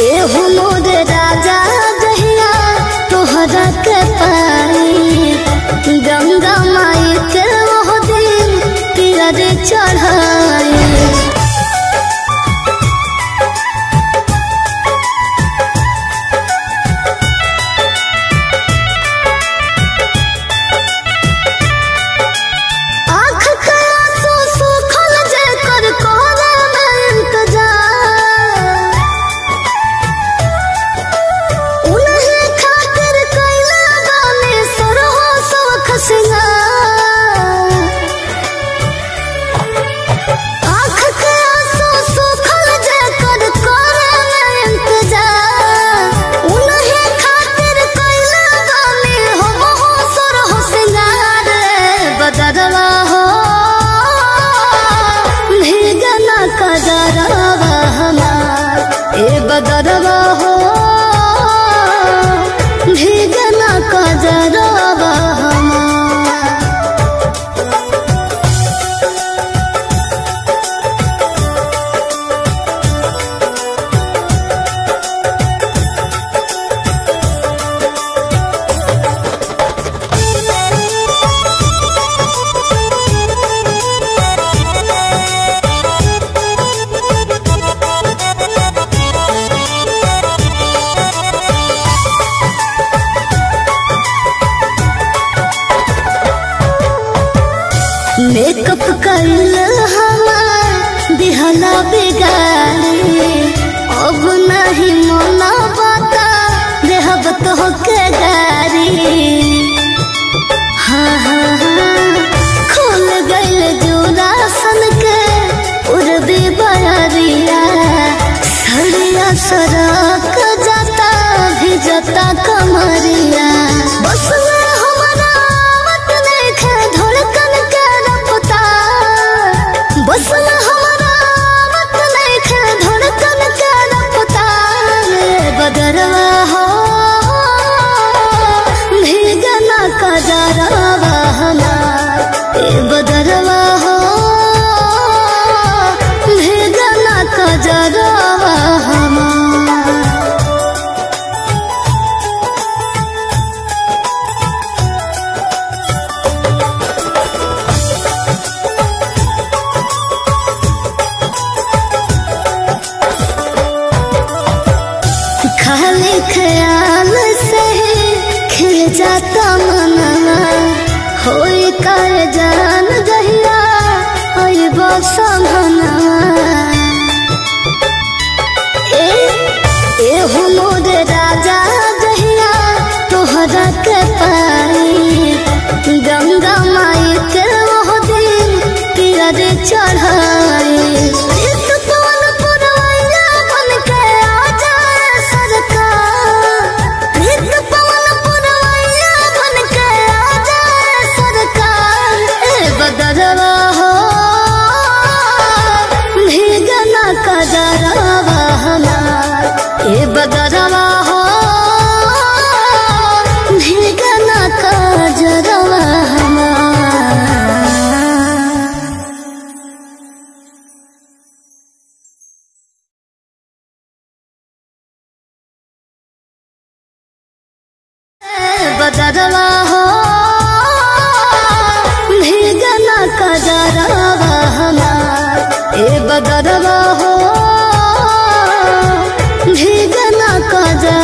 एहो मोर राजा जहिया तोहरा के पाई गंगा माई के वो दिन पियर चढ़ाई। बदरवा हो भीगना कजरवा मेकअप कइल हमार दिहला बिगाड़ी अब नहीं मना बता देहब तो के गारी। हाँ हाँ हाँ खुल गइल जोड़ा सन के उर्दी बरिया सरिया सड़क जाता भी जाता कमरिया। बस बस हमारा मत लेखे धड़कन के रफ्तार बदरवा हो भीगना कजरवा बदरवा हो भीगना कजरवा खाली ख्याल से खिल जाता मनवा होई कर जान गहिया होई बसमनवा। एहो मोर राजा जहिया तोहरा के पाई गंगा माई के वो दिन पियर चढ़ाई। बदरवा हो भीगना कजरवा बदरवा हो भीगना कजरवा बदरवा हो भीगना कजरवा बदरवा हो भीगना कजरवा।